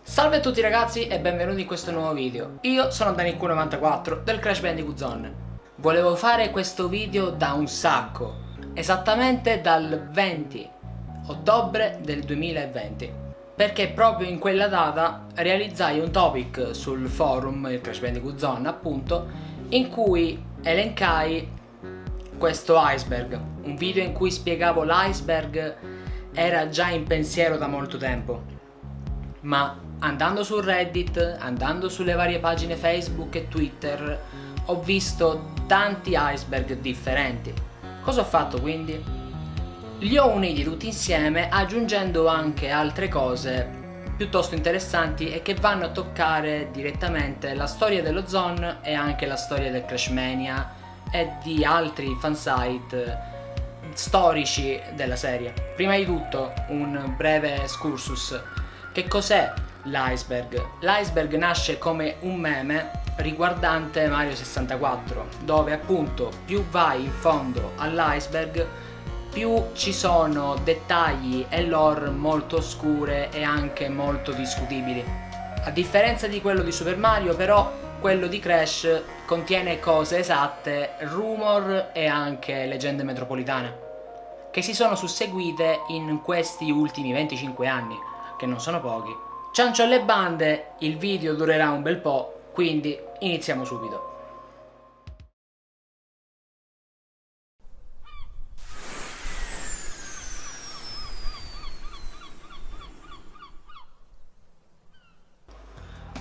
Salve a tutti ragazzi e benvenuti in questo nuovo video. Io sono Daniq94 del Crash Bandicoot Zone. Volevo fare questo video da un sacco, esattamente dal 20 ottobre del 2020, perché proprio in quella data realizzai un topic sul forum, il Crash Bandicoot Zone appunto, in cui elencai questo iceberg, un video in cui spiegavo l'iceberg era già in pensiero da molto tempo, ma andando su Reddit, andando sulle varie pagine Facebook e Twitter, ho visto tanti iceberg differenti. Cosa ho fatto quindi? Li ho uniti tutti insieme aggiungendo anche altre cose piuttosto interessanti e che vanno a toccare direttamente la storia dello Zone e anche la storia del Crash Mania e di altri fansite storici della serie. Prima di tutto un breve excursus. Che cos'è l'iceberg? L'iceberg nasce come un meme riguardante Mario 64, dove appunto più vai in fondo all'iceberg più ci sono dettagli e lore molto oscure e anche molto discutibili. A differenza di quello di Super Mario, però, quello di Crash contiene cose esatte, rumor e anche leggende metropolitane che si sono susseguite in questi ultimi 25 anni, che non sono pochi. Ciancio alle bande, il video durerà un bel po', quindi iniziamo subito.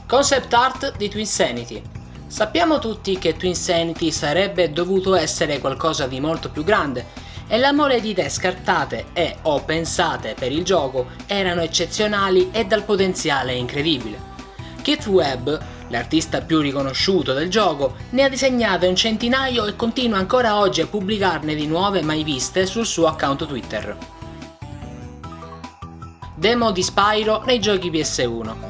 Concept art di Twinsanity. Sappiamo tutti che Twinsanity sarebbe dovuto essere qualcosa di molto più grande e la mole di idee scartate e o pensate per il gioco erano eccezionali e dal potenziale incredibile. Keith Webb, l'artista più riconosciuto del gioco, ne ha disegnate un centinaio e continua ancora oggi a pubblicarne di nuove mai viste sul suo account Twitter. Demo di Spyro nei giochi PS1.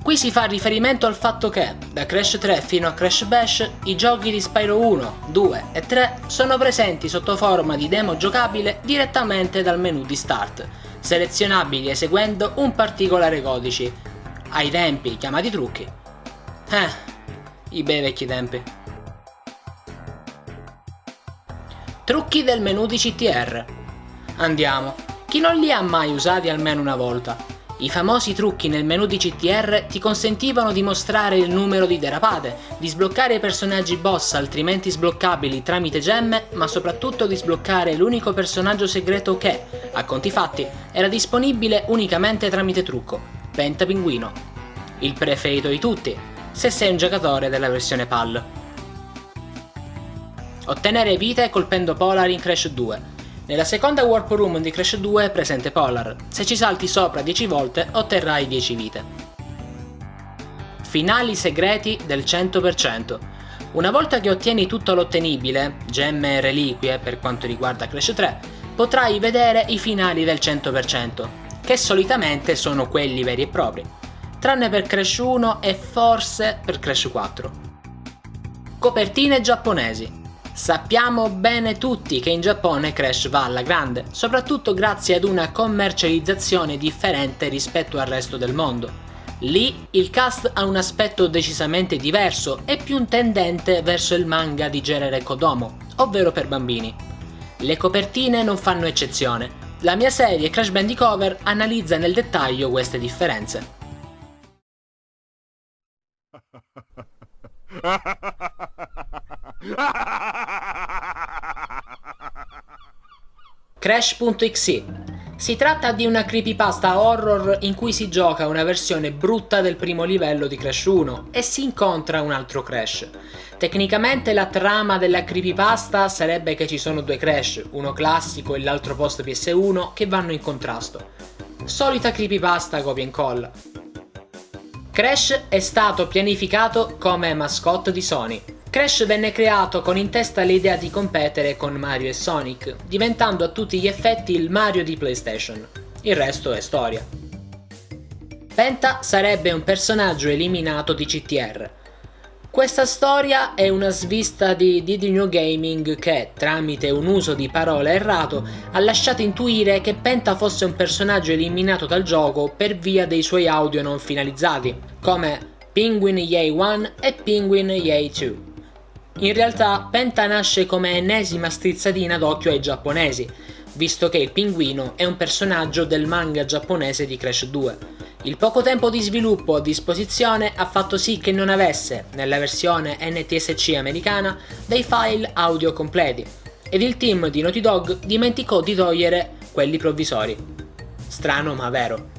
Qui si fa riferimento al fatto che, da Crash 3 fino a Crash Bash, i giochi di Spyro 1, 2 e 3 sono presenti sotto forma di demo giocabile direttamente dal menu di Start, selezionabili eseguendo un particolare codice, ai tempi chiamati trucchi. I bei vecchi tempi. Trucchi del menu di CTR. Andiamo, chi non li ha mai usati almeno una volta? I famosi trucchi nel menu di CTR ti consentivano di mostrare il numero di derapate, di sbloccare i personaggi boss altrimenti sbloccabili tramite gemme, ma soprattutto di sbloccare l'unico personaggio segreto che, a conti fatti, era disponibile unicamente tramite trucco, Pentapinguino. Il preferito di tutti, se sei un giocatore della versione PAL. Ottenere vite colpendo Polar in Crash 2. Nella seconda Warp Room di Crash 2 è presente Polar, se ci salti sopra 10 volte otterrai 10 vite. Finali segreti del 100%. Una volta che ottieni tutto l'ottenibile, gemme e reliquie per quanto riguarda Crash 3, potrai vedere i finali del 100%, che solitamente sono quelli veri e propri, tranne per Crash 1 e forse per Crash 4. Copertine giapponesi. Sappiamo bene tutti che in Giappone Crash va alla grande, soprattutto grazie ad una commercializzazione differente rispetto al resto del mondo. Lì il cast ha un aspetto decisamente diverso e più tendente verso il manga di genere Kodomo, ovvero per bambini. Le copertine non fanno eccezione. La mia serie Crash Bandicover analizza nel dettaglio queste differenze. Crash.exe. Si tratta di una creepypasta horror in cui si gioca una versione brutta del primo livello di Crash 1 e si incontra un altro Crash. Tecnicamente la trama della creepypasta sarebbe che ci sono due Crash, uno classico e l'altro post PS1, che vanno in contrasto. Solita creepypasta copia e incolla. Crash è stato pianificato come mascotte di Sony. Crash venne creato con in testa l'idea di competere con Mario e Sonic, diventando a tutti gli effetti il Mario di PlayStation. Il resto è storia. Penta sarebbe un personaggio eliminato di CTR. Questa storia è una svista di Did New Gaming che, tramite un uso di parole errato, ha lasciato intuire che Penta fosse un personaggio eliminato dal gioco per via dei suoi audio non finalizzati, come Penguin Yay 1 e Penguin Yay 2. In realtà Penta nasce come ennesima strizzatina d'occhio ai giapponesi, visto che il pinguino è un personaggio del manga giapponese di Crash 2. Il poco tempo di sviluppo a disposizione ha fatto sì che non avesse, nella versione NTSC americana, dei file audio completi, ed il team di Naughty Dog dimenticò di togliere quelli provvisori. Strano ma vero.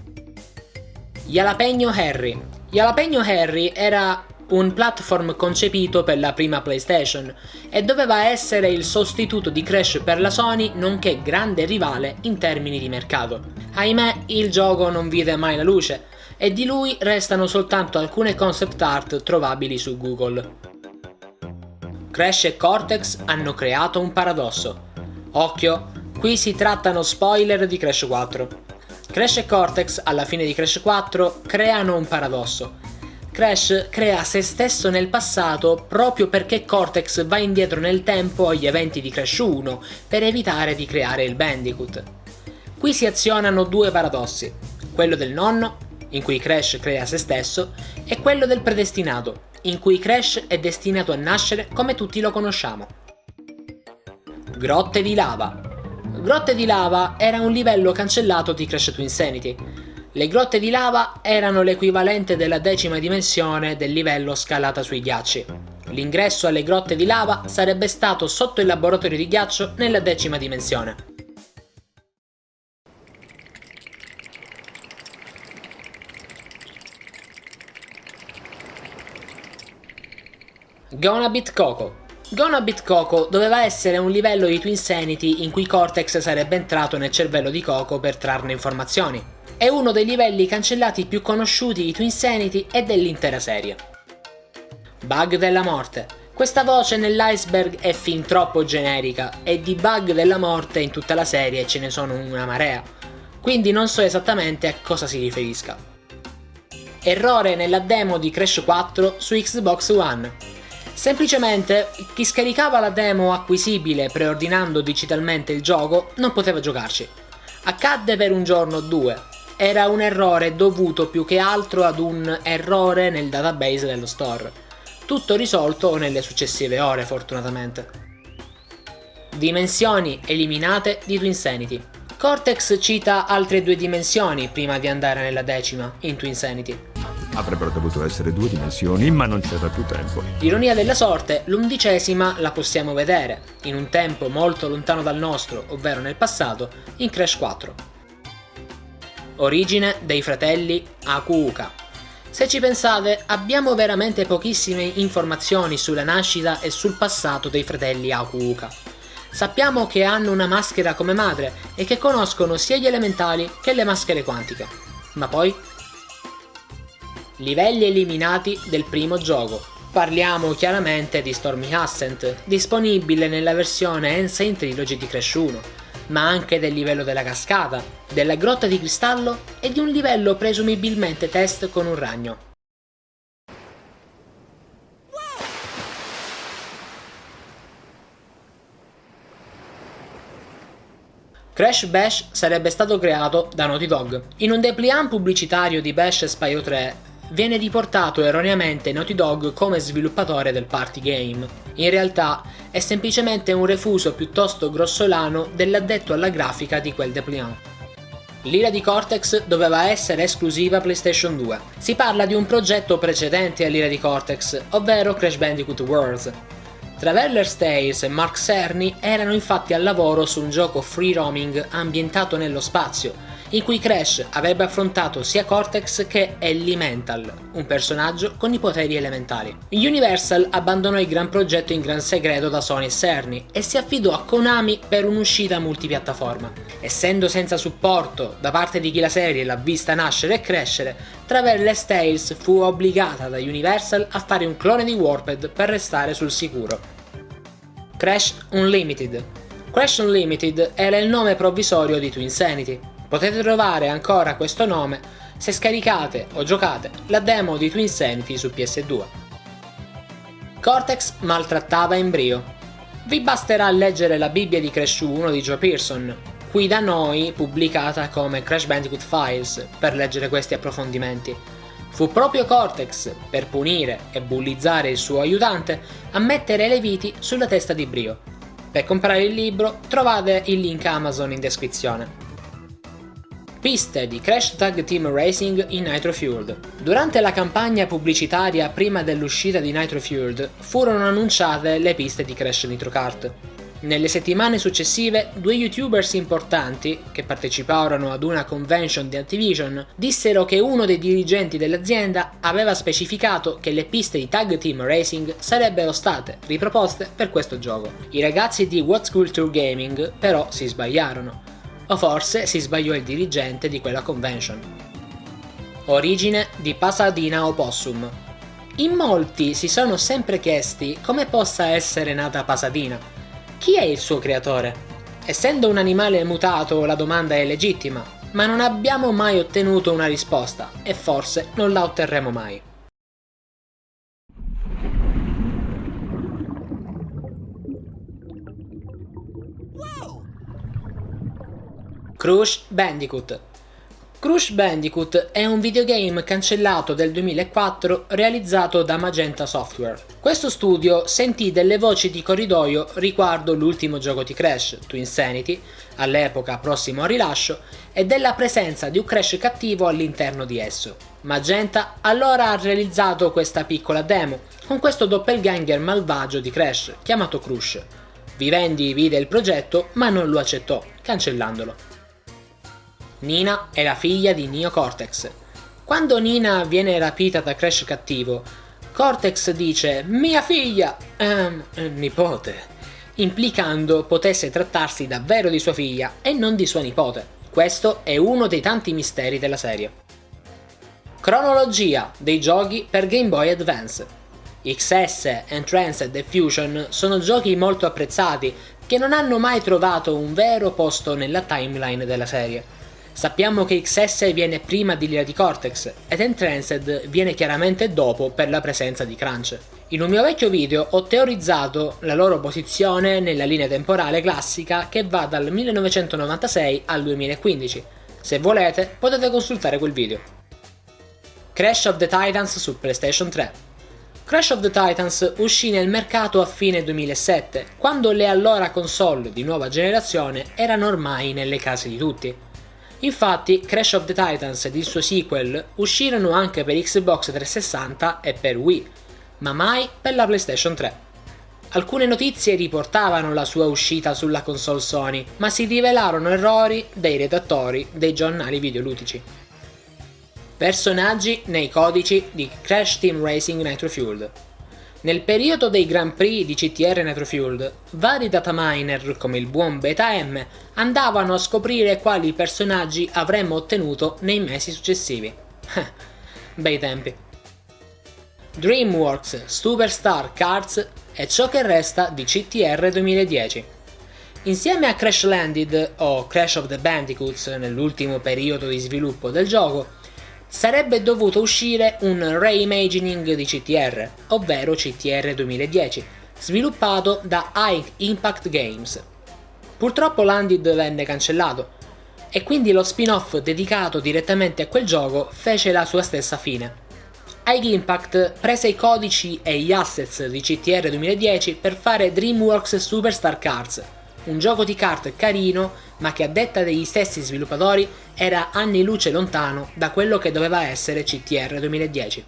Jalapeno Harry. Jalapeno Harry era un platform concepito per la prima PlayStation e doveva essere il sostituto di Crash per la Sony, nonché grande rivale in termini di mercato. Ahimè, il gioco non vide mai la luce e di lui restano soltanto alcune concept art trovabili su Google. Crash e Cortex hanno creato un paradosso. Occhio, qui si trattano spoiler di Crash 4. Crash e Cortex, alla fine di Crash 4, creano un paradosso. Crash crea se stesso nel passato proprio perché Cortex va indietro nel tempo agli eventi di Crash 1 per evitare di creare il Bandicoot. Qui si azionano due paradossi, quello del nonno, in cui Crash crea se stesso, e quello del predestinato, in cui Crash è destinato a nascere come tutti lo conosciamo. Grotte di lava. Grotte di lava era un livello cancellato di Crash 2 Insanity. Le grotte di lava erano l'equivalente della 10ª dimensione del livello scalata sui ghiacci. L'ingresso alle grotte di lava sarebbe stato sotto il laboratorio di ghiaccio nella 10ª dimensione. Gonna Beat Coco. Gonna Beat Coco doveva essere un livello di Twin Sanity in cui Cortex sarebbe entrato nel cervello di Coco per trarne informazioni. È uno dei livelli cancellati più conosciuti di Twin Sanity e dell'intera serie. Bug della morte. Questa voce nell'iceberg è fin troppo generica e di bug della morte in tutta la serie ce ne sono una marea, quindi non so esattamente a cosa si riferisca. Errore nella demo di Crash 4 su Xbox One. Semplicemente chi scaricava la demo acquisibile preordinando digitalmente il gioco non poteva giocarci. Accadde per un giorno o due. Era un errore dovuto più che altro ad un errore nel database dello store. Tutto risolto nelle successive ore, fortunatamente. Dimensioni eliminate di Twin Sanity. Cortex cita altre 2 dimensioni prima di andare nella 10ª, in Twin Sanity. Avrebbero dovuto essere 2 dimensioni, ma non c'era più tempo. Ironia della sorte, l'11ª la possiamo vedere, in un tempo molto lontano dal nostro, ovvero nel passato, in Crash 4. Origine dei fratelli Hakuuka. Se ci pensate, abbiamo veramente pochissime informazioni sulla nascita e sul passato dei fratelli Hakuuka. Sappiamo che hanno una maschera come madre e che conoscono sia gli elementali che le maschere quantiche. Ma poi? Livelli eliminati del primo gioco. Parliamo chiaramente di Stormy Ascent, disponibile nella versione Insane Trilogy di Crash 1, ma anche del livello della cascata, della grotta di cristallo e di un livello presumibilmente test con un ragno. Crash Bash sarebbe stato creato da Naughty Dog. In un dépliant pubblicitario di Bash Spyro 3 viene riportato erroneamente Naughty Dog come sviluppatore del party game. In realtà è semplicemente un refuso piuttosto grossolano dell'addetto alla grafica di quel dépliant. L'ira di Cortex doveva essere esclusiva PlayStation 2. Si parla di un progetto precedente all'ira di Cortex, ovvero Crash Bandicoot Worlds. Traveler's Tales e Mark Cerny erano infatti al lavoro su un gioco free roaming ambientato nello spazio, in cui Crash avrebbe affrontato sia Cortex che Elemental, un personaggio con i poteri elementali. Universal abbandonò il gran progetto in gran segreto da Sony e Cerny e si affidò a Konami per un'uscita multipiattaforma. Essendo senza supporto da parte di chi la serie l'ha vista nascere e crescere, Traveler's Tales fu obbligata da Universal a fare un clone di Warped per restare sul sicuro. Crash Unlimited. Crash Unlimited era il nome provvisorio di Twin Sanity. Potete trovare ancora questo nome se scaricate o giocate la demo di Twin Sanity su PS2. Cortex maltrattava Embryo. Vi basterà leggere la Bibbia di Crash 1 di Joe Pearson, qui da noi pubblicata come Crash Bandicoot Files, per leggere questi approfondimenti. Fu proprio Cortex, per punire e bullizzare il suo aiutante, a mettere le viti sulla testa di Brio. Per comprare il libro trovate il link Amazon in descrizione. Piste di Crash Tag Team Racing in Nitro Fueled. Durante la campagna pubblicitaria prima dell'uscita di Nitro Fueled furono annunciate le piste di Crash Nitro Kart. Nelle settimane successive, due youtubers importanti, che parteciparono ad una convention di Activision, dissero che uno dei dirigenti dell'azienda aveva specificato che le piste di Tag Team Racing sarebbero state riproposte per questo gioco. I ragazzi di What's Culture Gaming però si sbagliarono. O forse si sbagliò il dirigente di quella convention. Origine di Pasadena Opossum. In molti si sono sempre chiesti come possa essere nata Pasadena. Chi è il suo creatore? Essendo un animale mutato, la domanda è legittima, ma non abbiamo mai ottenuto una risposta e forse non la otterremo mai. Crash Bandicoot. Crash Bandicoot è un videogame cancellato del 2004 realizzato da Magenta Software. Questo studio sentì delle voci di corridoio riguardo l'ultimo gioco di Crash, Twinsanity, all'epoca prossimo al rilascio, e della presenza di un Crash cattivo all'interno di esso. Magenta allora ha realizzato questa piccola demo con questo doppelganger malvagio di Crash chiamato Crush. Vivendi vide il progetto ma non lo accettò, cancellandolo. Nina è la figlia di Neo Cortex. Quando Nina viene rapita da Crash cattivo, Cortex dice "mia figlia", nipote, implicando potesse trattarsi davvero di sua figlia e non di sua nipote. Questo è uno dei tanti misteri della serie. Cronologia dei giochi per Game Boy Advance. XS, Entranced e Fusion sono giochi molto apprezzati che non hanno mai trovato un vero posto nella timeline della serie. Sappiamo che XS viene prima di Lira di Cortex ed Entranced viene chiaramente dopo per la presenza di Crunch. In un mio vecchio video ho teorizzato la loro posizione nella linea temporale classica che va dal 1996 al 2015. Se volete potete consultare quel video. Crash of the Titans su PlayStation 3. Crash of the Titans uscì nel mercato a fine 2007, quando le allora console di nuova generazione erano ormai nelle case di tutti. Infatti Crash of the Titans ed il suo sequel uscirono anche per Xbox 360 e per Wii, ma mai per la PlayStation 3. Alcune notizie riportavano la sua uscita sulla console Sony, ma si rivelarono errori dei redattori dei giornali videoludici. Personaggi nei codici di Crash Team Racing Nitro Fueled. Nel periodo dei Grand Prix di CTR Nitro Fueled, vari dataminer come il buon Beta M andavano a scoprire quali personaggi avremmo ottenuto nei mesi successivi. Bei tempi. DreamWorks Superstar Cards è ciò che resta di CTR 2010. Insieme a Crash Landed o Crash of the Bandicoots nell'ultimo periodo di sviluppo del gioco, sarebbe dovuto uscire un reimagining di CTR, ovvero CTR 2010, sviluppato da High Impact Games. Purtroppo Landed venne cancellato, e quindi lo spin-off dedicato direttamente a quel gioco fece la sua stessa fine. High Impact prese i codici e gli assets di CTR 2010 per fare DreamWorks Superstar Cards, un gioco di kart carino ma che a detta degli stessi sviluppatori era anni luce lontano da quello che doveva essere CTR 2010.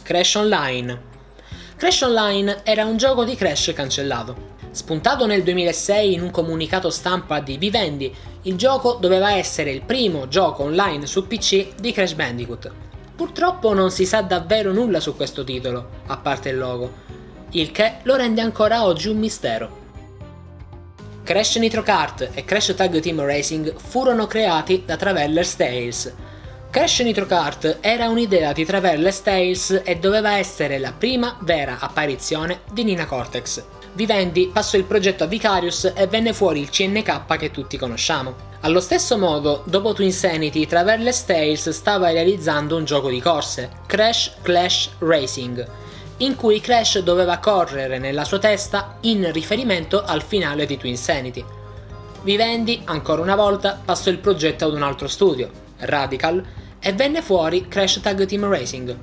Crash Online. Crash Online era un gioco di Crash cancellato. Spuntato nel 2006 in un comunicato stampa di Vivendi, il gioco doveva essere il primo gioco online su PC di Crash Bandicoot. Purtroppo non si sa davvero nulla su questo titolo, a parte il logo, il che lo rende ancora oggi un mistero. Crash Nitro Kart e Crash Tag Team Racing furono creati da Traveller's Tales. Crash Nitro Kart era un'idea di Traverse Tales e doveva essere la prima vera apparizione di Nina Cortex. Vivendi passò il progetto a Vicarious e venne fuori il CNK che tutti conosciamo. Allo stesso modo, dopo Twinsanity, Traverse Tales stava realizzando un gioco di corse, Crash Clash Racing, in cui Crash doveva correre nella sua testa in riferimento al finale di Twinsanity. Vivendi, ancora una volta, passò il progetto ad un altro studio, Radical, e venne fuori Crash Tag Team Racing.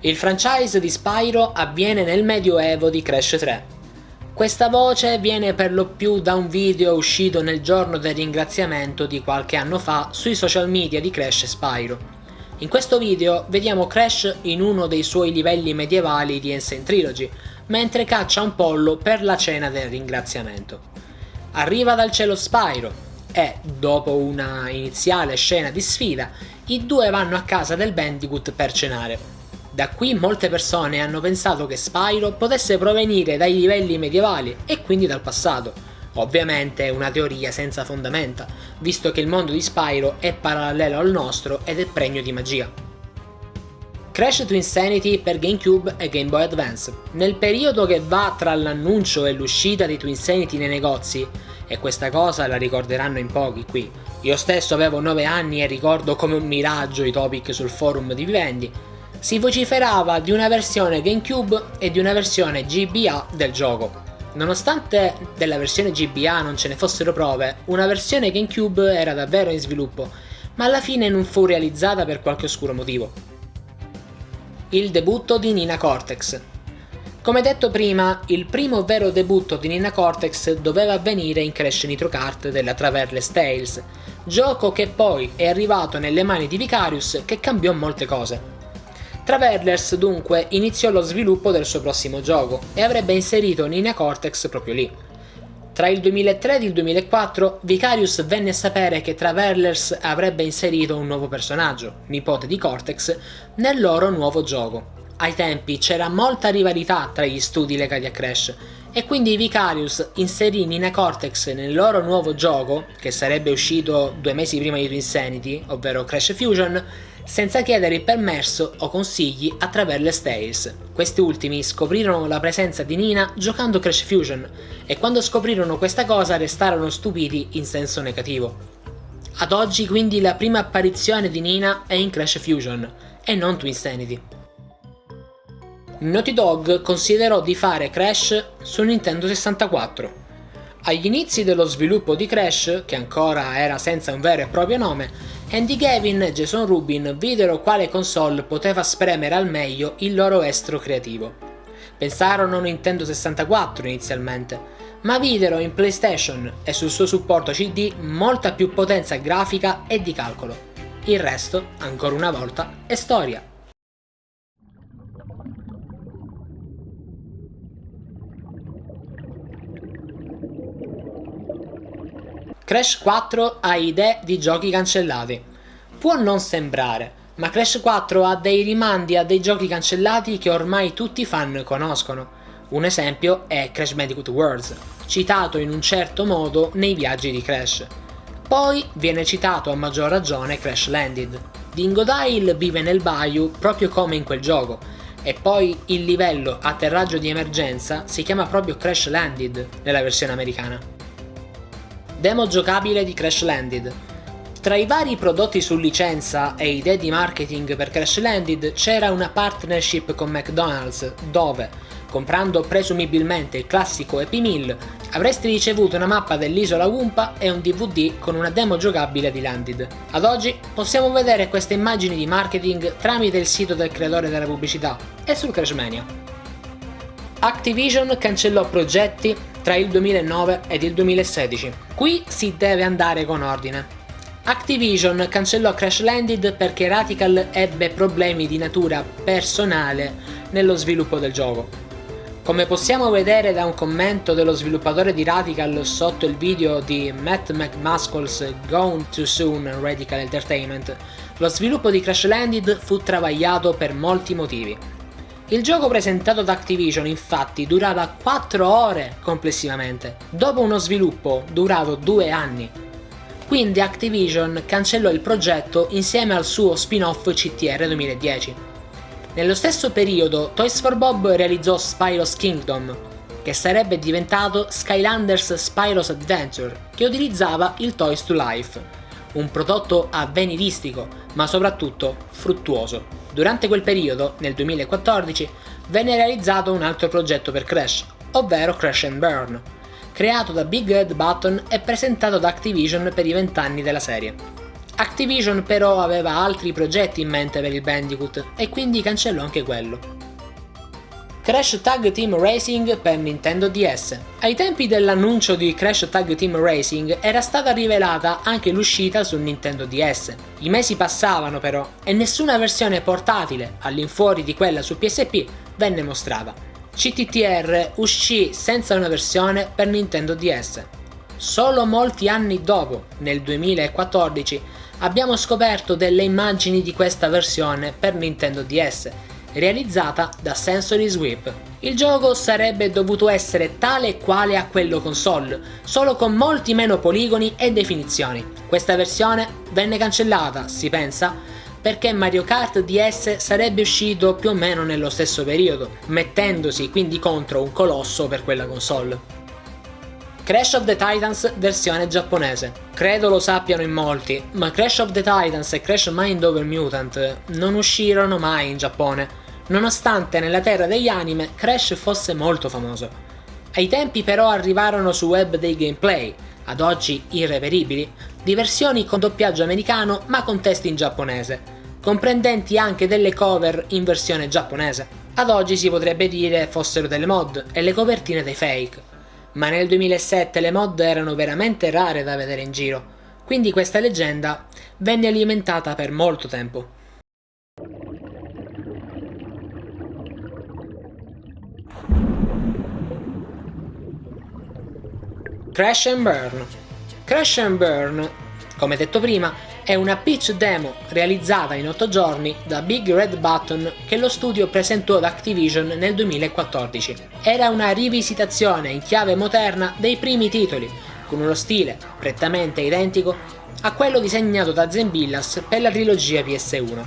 Il franchise di Spyro avviene nel medioevo di Crash 3. Questa voce viene per lo più da un video uscito nel giorno del ringraziamento di qualche anno fa sui social media di Crash e Spyro. In questo video vediamo Crash in uno dei suoi livelli medievali di Insane Trilogy, mentre caccia un pollo per la cena del ringraziamento. Arriva dal cielo Spyro e, dopo una iniziale scena di sfida, i due vanno a casa del Bandicoot per cenare. Da qui molte persone hanno pensato che Spyro potesse provenire dai livelli medievali e quindi dal passato. Ovviamente è una teoria senza fondamenta, visto che il mondo di Spyro è parallelo al nostro ed è pregno di magia. Crash Twinsanity per GameCube e Game Boy Advance. Nel periodo che va tra l'annuncio e l'uscita di Twinsanity nei negozi, e questa cosa la ricorderanno in pochi qui, io stesso avevo 9 anni e ricordo come un miraggio i topic sul forum di Vivendi, si vociferava di una versione GameCube e di una versione GBA del gioco. Nonostante della versione GBA non ce ne fossero prove, una versione GameCube era davvero in sviluppo, ma alla fine non fu realizzata per qualche oscuro motivo. Il debutto di Nina Cortex. Come detto prima, il primo vero debutto di Nina Cortex doveva avvenire in Crash Nitro Kart della Traverse Tales, gioco che poi è arrivato nelle mani di Vicarious che cambiò molte cose. Traverse dunque iniziò lo sviluppo del suo prossimo gioco e avrebbe inserito Nina Cortex proprio lì. Tra il 2003 ed il 2004 Vicarious venne a sapere che Traverse avrebbe inserito un nuovo personaggio, nipote di Cortex, nel loro nuovo gioco. Ai tempi c'era molta rivalità tra gli studi legati a Crash e quindi Vicarious inserì Nina Cortex nel loro nuovo gioco, che sarebbe uscito 2 mesi prima di Twinsanity, ovvero Crash Fusion, senza chiedere il permesso o consigli a Traverse Tales. Questi ultimi scoprirono la presenza di Nina giocando Crash Fusion e quando scoprirono questa cosa restarono stupiti in senso negativo. Ad oggi quindi la prima apparizione di Nina è in Crash Fusion e non Twinsanity. Naughty Dog considerò di fare Crash su Nintendo 64. Agli inizi dello sviluppo di Crash, che ancora era senza un vero e proprio nome, Andy Gavin e Jason Rubin videro quale console poteva spremere al meglio il loro estro creativo. Pensarono a Nintendo 64 inizialmente, ma videro in PlayStation e sul suo supporto CD molta più potenza grafica e di calcolo. Il resto, ancora una volta, è storia. Crash 4 ha idee di giochi cancellati. Può non sembrare, ma Crash 4 ha dei rimandi a dei giochi cancellati che ormai tutti i fan conoscono. Un esempio è Crash Bandicoot Worlds, citato in un certo modo nei viaggi di Crash. Poi viene citato a maggior ragione Crash Landed. Dingodile vive nel bayou proprio come in quel gioco, e poi il livello atterraggio di emergenza si chiama proprio Crash Landed nella versione americana. Demo giocabile di Crash Landed. Tra i vari prodotti su licenza e idee di marketing per Crash Landed c'era una partnership con McDonald's dove, comprando presumibilmente il classico Happy Meal, avresti ricevuto una mappa dell'isola Wumpa e un DVD con una demo giocabile di Landed. Ad oggi possiamo vedere queste immagini di marketing tramite il sito del creatore della pubblicità e sul Crashmania. Activision cancellò progetti tra il 2009 ed il 2016. Qui si deve andare con ordine. Activision cancellò Crash Landed perché Radical ebbe problemi di natura personale nello sviluppo del gioco. Come possiamo vedere da un commento dello sviluppatore di Radical sotto il video di Matt McMaskill's Gone Too Soon Radical Entertainment, lo sviluppo di Crash Landed fu travagliato per molti motivi. Il gioco presentato da Activision infatti durava 4 ore complessivamente, dopo uno sviluppo durato 2 anni. quindi Activision cancellò il progetto insieme al suo spin-off CTR 2010. Nello stesso periodo Toys for Bob realizzò Spyro's Kingdom, che sarebbe diventato Skylanders Spyro's Adventure, che utilizzava il Toys to Life, un prodotto avveniristico, ma soprattutto fruttuoso. Durante quel periodo, nel 2014, venne realizzato un altro progetto per Crash, ovvero Crash and Burn, creato da Big Red Button e presentato da Activision per i 20 anni della serie. Activision però aveva altri progetti in mente per il Bandicoot e quindi cancellò anche quello. Crash Tag Team Racing per Nintendo DS. Ai tempi dell'annuncio di Crash Tag Team Racing era stata rivelata anche l'uscita su Nintendo DS. I mesi passavano però e nessuna versione portatile, all'infuori di quella su PSP, venne mostrata. CTTR uscì senza una versione per Nintendo DS. Solo molti anni dopo, nel 2014, abbiamo scoperto delle immagini di questa versione per Nintendo DS, realizzata da Sensory Sweep. Il gioco sarebbe dovuto essere tale e quale a quello console, solo con molti meno poligoni e definizioni. Questa versione venne cancellata, si pensa, perché Mario Kart DS sarebbe uscito più o meno nello stesso periodo, mettendosi quindi contro un colosso per quella console. Crash of the Titans versione giapponese. Credo lo sappiano in molti, ma Crash of the Titans e Crash Mind Over Mutant non uscirono mai in Giappone, nonostante nella terra degli anime Crash fosse molto famoso. Ai tempi però arrivarono su web dei gameplay, ad oggi irreperibili, di versioni con doppiaggio americano ma con testi in giapponese, comprendenti anche delle cover in versione giapponese. Ad oggi si potrebbe dire fossero delle mod e le copertine dei fake. Ma nel 2007 le mod erano veramente rare da vedere in giro, quindi questa leggenda venne alimentata per molto tempo. Crash and Burn. Crash and Burn, come detto prima, è una pitch demo realizzata in 8 giorni da Big Red Button che lo studio presentò ad Activision nel 2014. Era una rivisitazione in chiave moderna dei primi titoli, con uno stile prettamente identico a quello disegnato da Zembillas per la trilogia PS1.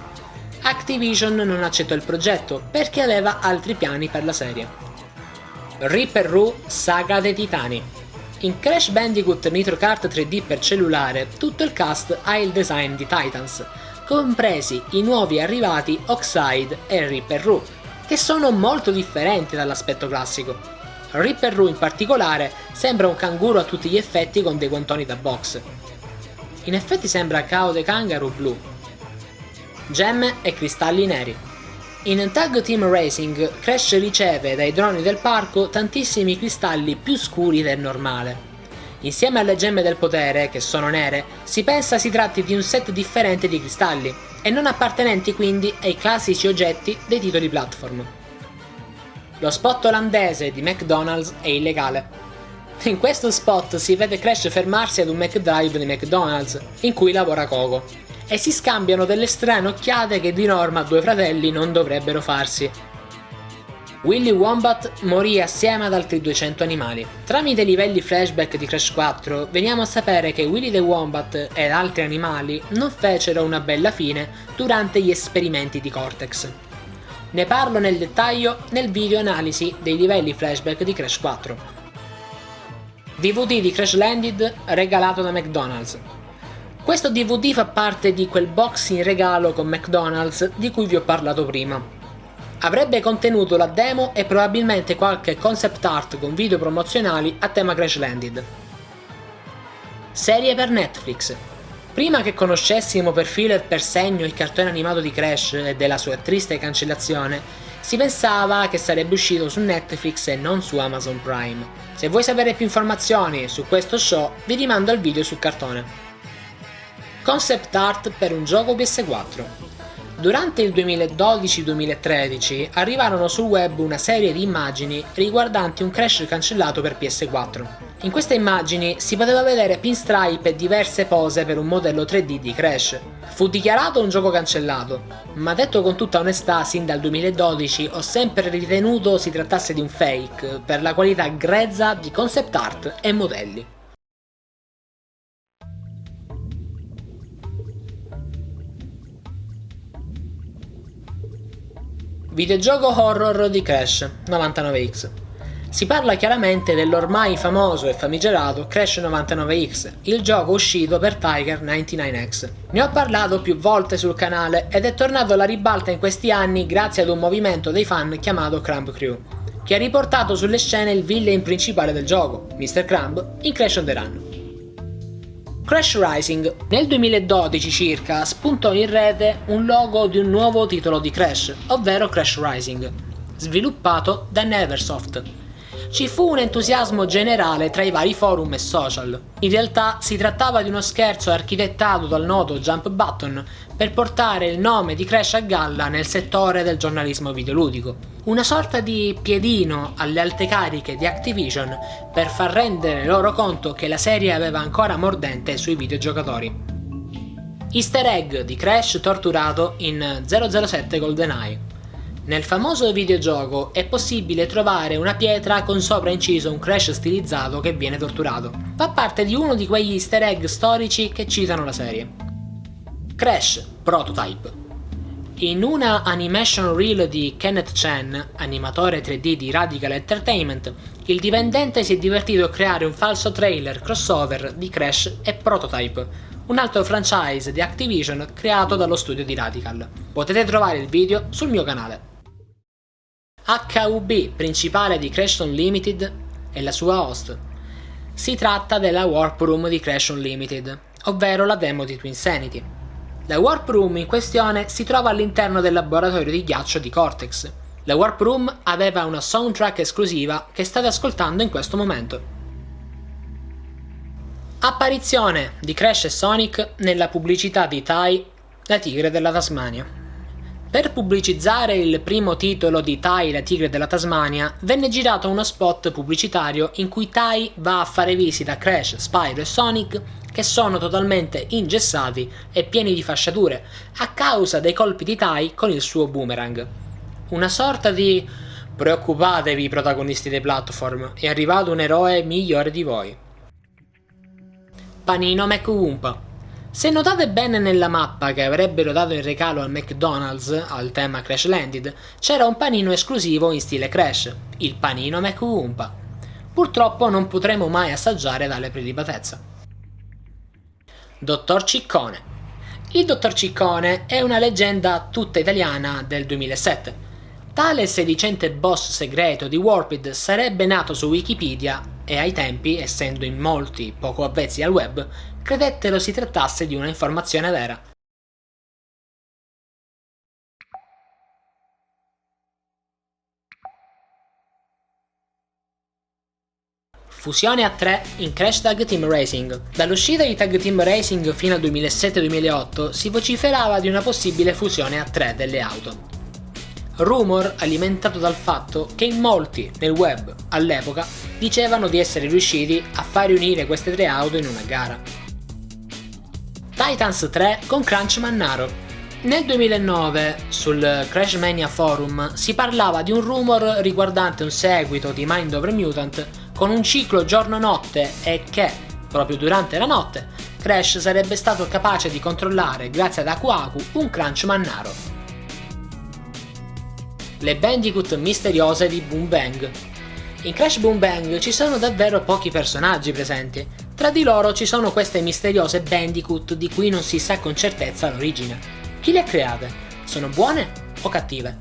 Activision non accettò il progetto perché aveva altri piani per la serie. Ripper Roo Saga dei Titani. In Crash Bandicoot Nitro Kart 3D per cellulare, tutto il cast ha il design di Titans, compresi i nuovi arrivati Oxide e Ripper Roo, che sono molto differenti dall'aspetto classico. Ripper Roo in particolare sembra un canguro a tutti gli effetti con dei guantoni da box. In effetti sembra Kao the Kangaroo blu. Gemme e cristalli neri. In Tag Team Racing, Crash riceve dai droni del parco tantissimi cristalli più scuri del normale. Insieme alle gemme del potere, che sono nere, si pensa si tratti di un set differente di cristalli, e non appartenenti quindi ai classici oggetti dei titoli platform. Lo spot olandese di McDonald's è illegale. In questo spot si vede Crash fermarsi ad un McDrive di McDonald's, in cui lavora Coco, e si scambiano delle strane occhiate che di norma due fratelli non dovrebbero farsi. Willy Wombat morì assieme ad altri 200 animali. Tramite livelli flashback di Crash 4 veniamo a sapere che Willy the Wombat ed altri animali non fecero una bella fine durante gli esperimenti di Cortex. Ne parlo nel dettaglio nel video analisi dei livelli flashback di Crash 4. DVD di Crash Landed regalato da McDonald's. Questo DVD fa parte di quel box in regalo con McDonald's di cui vi ho parlato prima. Avrebbe contenuto la demo e probabilmente qualche concept art con video promozionali a tema Crash Landed. Serie per Netflix. Prima che conoscessimo per filo e per segno il cartone animato di Crash e della sua triste cancellazione, si pensava che sarebbe uscito su Netflix e non su Amazon Prime. Se vuoi sapere più informazioni su questo show, vi rimando al video sul cartone. Concept art per un gioco PS4. Durante il 2012-2013 arrivarono sul web una serie di immagini riguardanti un Crash cancellato per PS4. In queste immagini si poteva vedere pinstripe e diverse pose per un modello 3D di Crash. Fu dichiarato un gioco cancellato, ma detto con tutta onestà sin dal 2012 ho sempre ritenuto si trattasse di un fake per la qualità grezza di concept art e modelli. Videogioco horror di Crash 99X. Si parla chiaramente dell'ormai famoso e famigerato Crash 99X, il gioco uscito per Tiger 99X. Ne ho parlato più volte sul canale ed è tornato alla ribalta in questi anni grazie ad un movimento dei fan chiamato Crumb Crew, che ha riportato sulle scene il villain principale del gioco, Mr. Crumb, in Crash on the Run. Crash Rising. Nel 2012 circa spuntò in rete un logo di un nuovo titolo di Crash, ovvero Crash Rising, sviluppato da Neversoft. Ci fu un entusiasmo generale tra i vari forum e social. In realtà si trattava di uno scherzo architettato dal noto Jump Button per portare il nome di Crash a galla nel settore del giornalismo videoludico. Una sorta di piedino alle alte cariche di Activision per far rendere loro conto che la serie aveva ancora mordente sui videogiocatori. Easter egg di Crash torturato in 007 GoldenEye. Nel famoso videogioco è possibile trovare una pietra con sopra inciso un Crash stilizzato che viene torturato. Fa parte di uno di quegli easter egg storici che citano la serie. Crash Prototype. In una animation reel di Kenneth Chen, animatore 3D di Radical Entertainment, il dipendente si è divertito a creare un falso trailer crossover di Crash e Prototype, un altro franchise di Activision creato dallo studio di Radical. Potete trovare il video sul mio canale. HUB, principale di Crash Unlimited, è la sua host. Si tratta della Warp Room di Crash Unlimited, ovvero la demo di Twinsanity. La Warp Room in questione si trova all'interno del laboratorio di ghiaccio di Cortex. La Warp Room aveva una soundtrack esclusiva che state ascoltando in questo momento. Apparizione di Crash e Sonic nella pubblicità di Tai, la tigre della Tasmania. Per pubblicizzare il primo titolo di Tai, la tigre della Tasmania, venne girato uno spot pubblicitario in cui Tai va a fare visita a Crash, Spyro e Sonic, che sono totalmente ingessati e pieni di fasciature a causa dei colpi di Tai con il suo boomerang. Una sorta di "preoccupatevi protagonisti dei platform, è arrivato un eroe migliore di voi". Panino McWoompa. Se notate bene nella mappa che avrebbero dato in regalo al McDonald's al tema Crash Landed, c'era un panino esclusivo in stile Crash, il panino McWoompa. Purtroppo non potremo mai assaggiare tale prelibatezza. Dottor Ciccone. Il Dottor Ciccone è una leggenda tutta italiana del 2007. Tale sedicente boss segreto di Warped sarebbe nato su Wikipedia e ai tempi, essendo in molti poco avvezzi al web, credettero si trattasse di una informazione vera. Fusione a 3 in Crash Tag Team Racing. Dall'uscita di Tag Team Racing fino al 2007-2008 si vociferava di una possibile fusione a 3 delle auto. Rumor alimentato dal fatto che in molti nel web all'epoca dicevano di essere riusciti a far riunire queste 3 auto in una gara. Titans 3 con Crunch Mannaro. Nel 2009 sul Crash Mania Forum si parlava di un rumor riguardante un seguito di Mind Over Mutant con un ciclo giorno-notte e che, proprio durante la notte, Crash sarebbe stato capace di controllare, grazie ad Aku Aku, un Crunch Mannaro. Le Bandicoot misteriose di Boom Bang. In Crash Boom Bang ci sono davvero pochi personaggi presenti. Tra di loro ci sono queste misteriose Bandicoot di cui non si sa con certezza l'origine. Chi le ha create? Sono buone o cattive?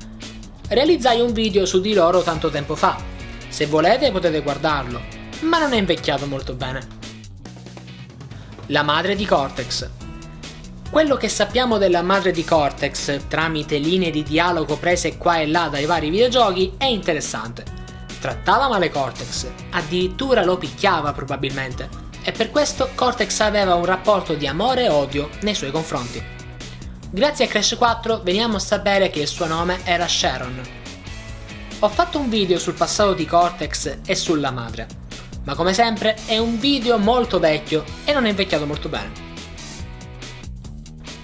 Realizzai un video su di loro tanto tempo fa. Se volete potete guardarlo, ma non è invecchiato molto bene. La madre di Cortex. Quello che sappiamo della madre di Cortex, tramite linee di dialogo prese qua e là dai vari videogiochi, è interessante. Trattava male Cortex, addirittura lo picchiava probabilmente, e per questo Cortex aveva un rapporto di amore e odio nei suoi confronti. Grazie a Crash 4 veniamo a sapere che il suo nome era Sharon. Ho fatto un video sul passato di Cortex e sulla madre, ma come sempre è un video molto vecchio e non è invecchiato molto bene.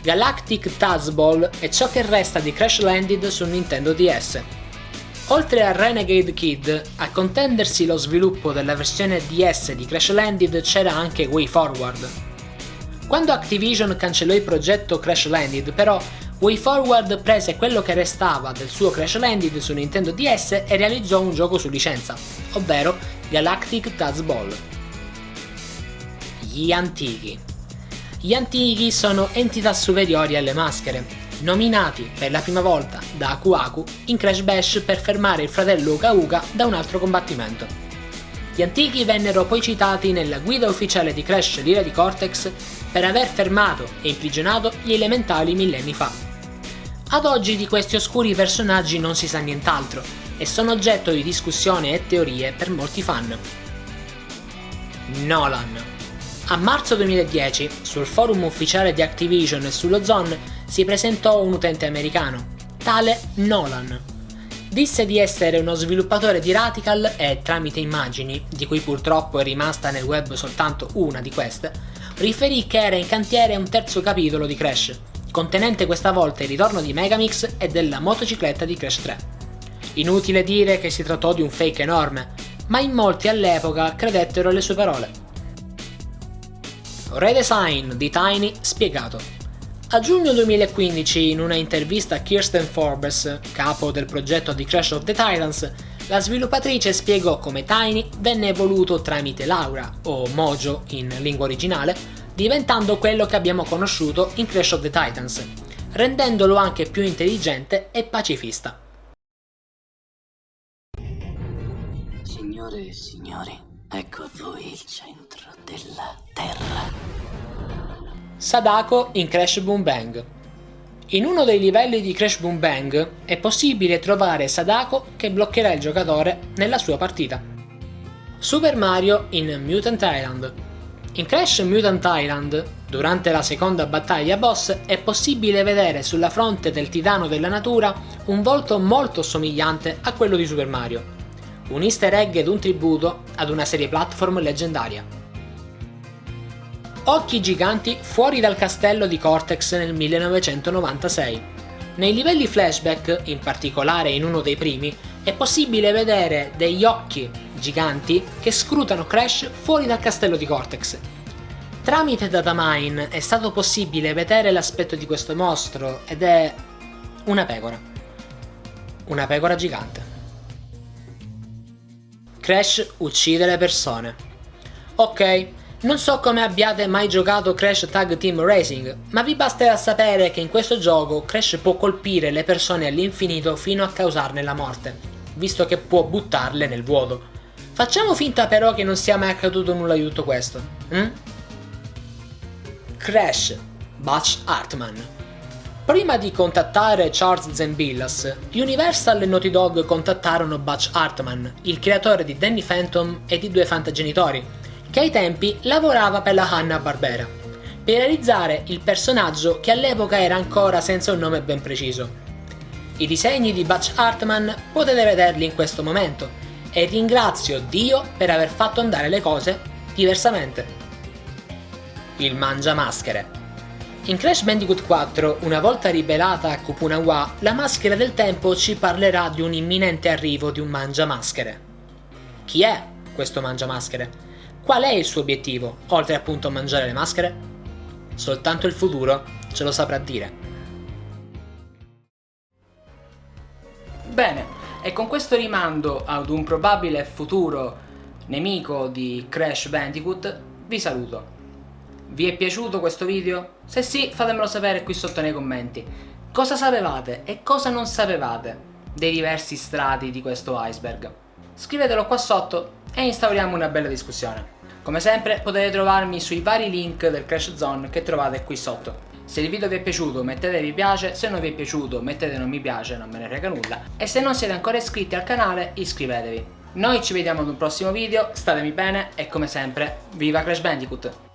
Galactic Tazball è ciò che resta di Crash Landed su Nintendo DS. Oltre a Renegade Kid, a contendersi lo sviluppo della versione DS di Crash Landed c'era anche WayForward. Quando Activision cancellò il progetto Crash Landed, però, WayForward prese quello che restava del suo Crash Landing su Nintendo DS e realizzò un gioco su licenza, ovvero Galactic Dodgeball. Gli antichi. Gli antichi sono entità superiori alle maschere, nominati per la prima volta da Aku Aku in Crash Bash per fermare il fratello Uka Uka da un altro combattimento. Gli antichi vennero poi citati nella guida ufficiale di Crash l'ira di Cortex per aver fermato e imprigionato gli elementali millenni fa. Ad oggi di questi oscuri personaggi non si sa nient'altro e sono oggetto di discussione e teorie per molti fan. Nolan. A marzo 2010, sul forum ufficiale di Activision e sullo Zone, si presentò un utente americano, tale Nolan. Disse di essere uno sviluppatore di Radical e, tramite immagini, di cui purtroppo è rimasta nel web soltanto una di queste, riferì che era in cantiere un terzo capitolo di Crash, contenente questa volta il ritorno di Megamix e della motocicletta di Crash 3. Inutile dire che si trattò di un fake enorme, ma in molti all'epoca credettero alle sue parole. Redesign di Tiny spiegato. A giugno 2015, in una intervista a Kirsten Forbes, capo del progetto di Crash of the Titans, la sviluppatrice spiegò come Tiny venne evoluto tramite Laura, o Mojo in lingua originale, diventando quello che abbiamo conosciuto in Crash of the Titans, rendendolo anche più intelligente e pacifista. Signore e signori, ecco a voi il centro della Terra. Sadako in Crash Boom Bang. In uno dei livelli di Crash Boom Bang è possibile trovare Sadako che bloccherà il giocatore nella sua partita. Super Mario in Mutant Island. In Crash Mutant Island, durante la seconda battaglia boss, è possibile vedere sulla fronte del titano della natura un volto molto somigliante a quello di Super Mario. Un easter egg ed un tributo ad una serie platform leggendaria. Occhi giganti fuori dal castello di Cortex nel 1996. Nei livelli flashback, in particolare in uno dei primi, è possibile vedere degli occhi giganti che scrutano Crash fuori dal castello di Cortex. Tramite datamine è stato possibile vedere l'aspetto di questo mostro ed è una pecora. Una pecora gigante. Crash uccide le persone. Ok, non so come abbiate mai giocato Crash Tag Team Racing, ma vi basterà sapere che in questo gioco Crash può colpire le persone all'infinito fino a causarne la morte, visto che può buttarle nel vuoto. Facciamo finta però che non sia mai accaduto nulla di tutto questo. Crash, Butch Hartman. Prima di contattare Charles Zembillas, Universal e Naughty Dog contattarono Butch Hartman, il creatore di Danny Phantom e di Due Fantagenitori, che ai tempi lavorava per la Hanna-Barbera, per realizzare il personaggio che all'epoca era ancora senza un nome ben preciso. I disegni di Butch Hartman potete vederli in questo momento e ringrazio Dio per aver fatto andare le cose diversamente. Il mangiamaschere. In Crash Bandicoot 4, una volta rivelata a Kupunawa, la maschera del tempo ci parlerà di un imminente arrivo di un mangiamaschere. Chi è questo mangiamaschere? Qual è il suo obiettivo, oltre appunto a mangiare le maschere? Soltanto il futuro ce lo saprà dire. Bene, e con questo rimando ad un probabile futuro nemico di Crash Bandicoot, vi saluto. Vi è piaciuto questo video? Se sì, fatemelo sapere qui sotto nei commenti. Cosa sapevate e cosa non sapevate dei diversi strati di questo iceberg? Scrivetelo qua sotto e instauriamo una bella discussione. Come sempre potete trovarmi sui vari link del Crash Zone che trovate qui sotto. Se il video vi è piaciuto mettete mi piace, se non vi è piaciuto mettete non mi piace, non me ne frega nulla. E se non siete ancora iscritti al canale iscrivetevi. Noi ci vediamo ad un prossimo video, statemi bene e come sempre, viva Crash Bandicoot!